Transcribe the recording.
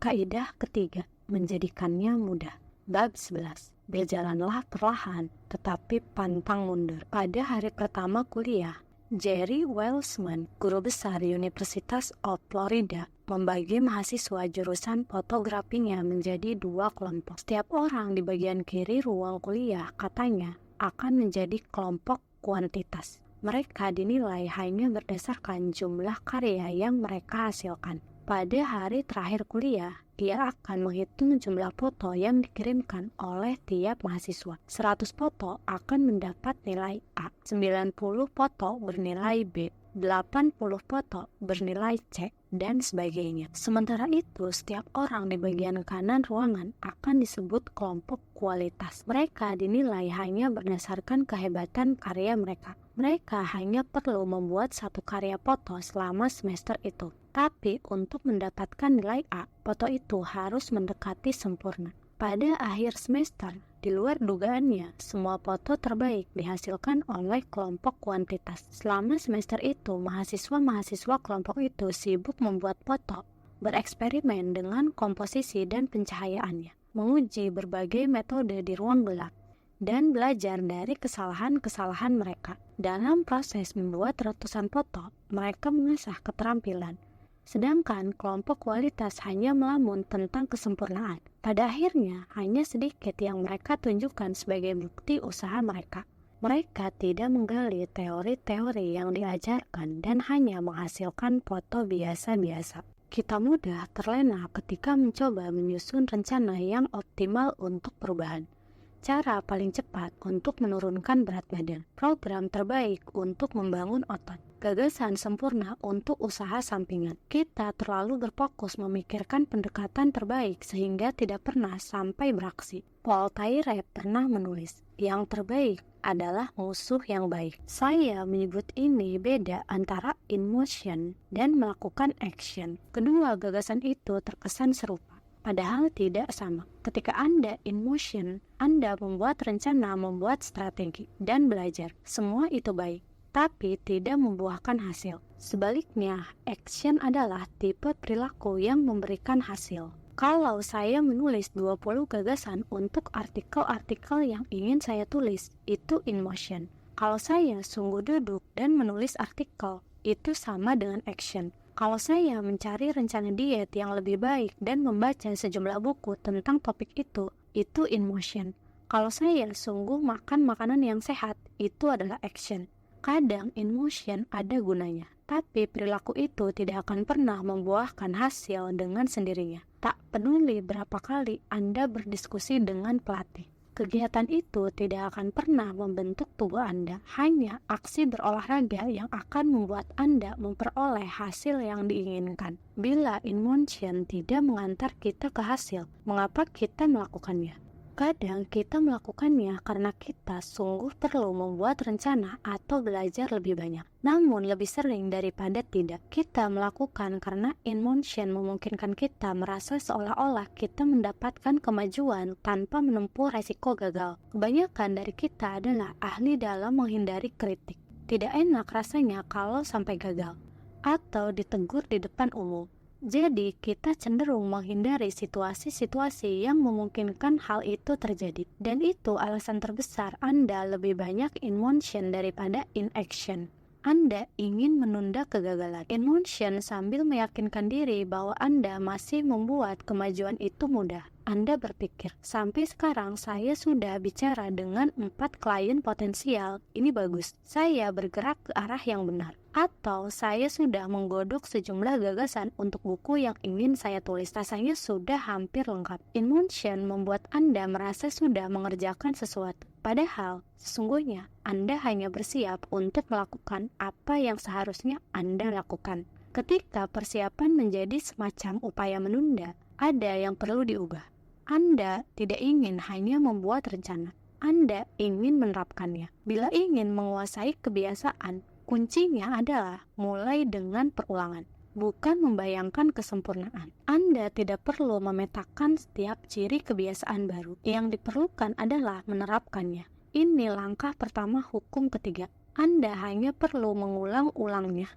Kaidah ketiga, menjadikannya mudah. Bab 11. Berjalanlah perlahan, tetapi pantang mundur. Pada hari pertama kuliah, Jerry Welsman, guru besar Universitas of Florida, membagi mahasiswa jurusan fotografinya menjadi 2 kelompok. Setiap orang di bagian kiri ruang kuliah, katanya, akan menjadi kelompok kuantitas. Mereka dinilai hanya berdasarkan jumlah karya yang mereka hasilkan. Pada hari terakhir kuliah, ia akan menghitung jumlah foto yang dikirimkan oleh tiap mahasiswa. 100 foto akan mendapat nilai A, 90 foto bernilai B, 80 foto bernilai C, dan sebagainya. Sementara itu, setiap orang di bagian kanan ruangan akan disebut kelompok kualitas. Mereka dinilai hanya berdasarkan kehebatan karya mereka. Mereka hanya perlu membuat 1 karya foto selama semester itu. Tapi untuk mendapatkan nilai A, foto itu harus mendekati sempurna. Pada akhir semester, di luar dugaannya, semua foto terbaik dihasilkan oleh kelompok kuantitas. Selama semester itu, mahasiswa-mahasiswa kelompok itu sibuk membuat foto, bereksperimen dengan komposisi dan pencahayaannya, menguji berbagai metode di ruang gelap, dan belajar dari kesalahan-kesalahan mereka. Dalam proses membuat ratusan foto, mereka mengasah keterampilan. Sedangkan kelompok kualitas hanya melamun tentang kesempurnaan. Pada akhirnya, hanya sedikit yang mereka tunjukkan sebagai bukti usaha mereka. Mereka tidak menggali teori-teori yang diajarkan dan hanya menghasilkan foto biasa-biasa. Kita mudah terlena ketika mencoba menyusun rencana yang optimal untuk perubahan. Cara paling cepat untuk menurunkan berat badan, program terbaik untuk membangun otot, gagasan sempurna untuk usaha sampingan. Kita terlalu berfokus memikirkan pendekatan terbaik sehingga tidak pernah sampai beraksi. Paul Tyree pernah menulis, yang terbaik adalah musuh yang baik. Saya menyebut ini beda antara in motion dan melakukan action. Kedua gagasan itu terkesan serupa, padahal tidak sama. Ketika Anda in motion, Anda membuat rencana, membuat strategi, dan belajar. Semua itu baik, tapi tidak membuahkan hasil. Sebaliknya, action adalah tipe perilaku yang memberikan hasil. Kalau saya menulis 20 gagasan untuk artikel-artikel yang ingin saya tulis, itu in motion. Kalau saya sungguh duduk dan menulis artikel, itu sama dengan action. Kalau saya mencari rencana diet yang lebih baik dan membaca sejumlah buku tentang topik itu in motion. Kalau saya sungguh makan makanan yang sehat, itu adalah action. Kadang in motion ada gunanya, tapi perilaku itu tidak akan pernah membuahkan hasil dengan sendirinya. Tak peduli berapa kali Anda berdiskusi dengan pelatih, kegiatan itu tidak akan pernah membentuk tubuh Anda. Hanya aksi berolahraga yang akan membuat Anda memperoleh hasil yang diinginkan. Bila in motion tidak mengantar kita ke hasil, mengapa kita melakukannya? Kadang kita melakukannya karena kita sungguh perlu membuat rencana atau belajar lebih banyak. Namun lebih sering daripada tidak, kita melakukan karena in motion memungkinkan kita merasa seolah-olah kita mendapatkan kemajuan tanpa menempuh resiko gagal. Kebanyakan dari kita adalah ahli dalam menghindari kritik. Tidak enak rasanya kalau sampai gagal atau ditegur di depan umum. Jadi, kita cenderung menghindari situasi-situasi yang memungkinkan hal itu terjadi. Dan itu alasan terbesar Anda lebih banyak in motion daripada in action. Anda ingin menunda kegagalan. In motion sambil meyakinkan diri bahwa Anda masih membuat kemajuan itu mudah. Anda berpikir, sampai sekarang saya sudah bicara dengan 4 klien potensial. Ini bagus. Saya bergerak ke arah yang benar. Atau saya sudah menggodok sejumlah gagasan untuk buku yang ingin saya tulis. Rasanya sudah hampir lengkap. In motion membuat Anda merasa sudah mengerjakan sesuatu. Padahal, sesungguhnya Anda hanya bersiap untuk melakukan apa yang seharusnya Anda lakukan. Ketika persiapan menjadi semacam upaya menunda, ada yang perlu diubah. Anda tidak ingin hanya membuat rencana. Anda ingin menerapkannya. Bila ingin menguasai kebiasaan, kuncinya adalah mulai dengan perulangan, bukan membayangkan kesempurnaan. Anda tidak perlu memetakan setiap ciri kebiasaan baru. Yang diperlukan adalah menerapkannya. Ini langkah pertama hukum ketiga. Anda hanya perlu mengulang-ulangnya.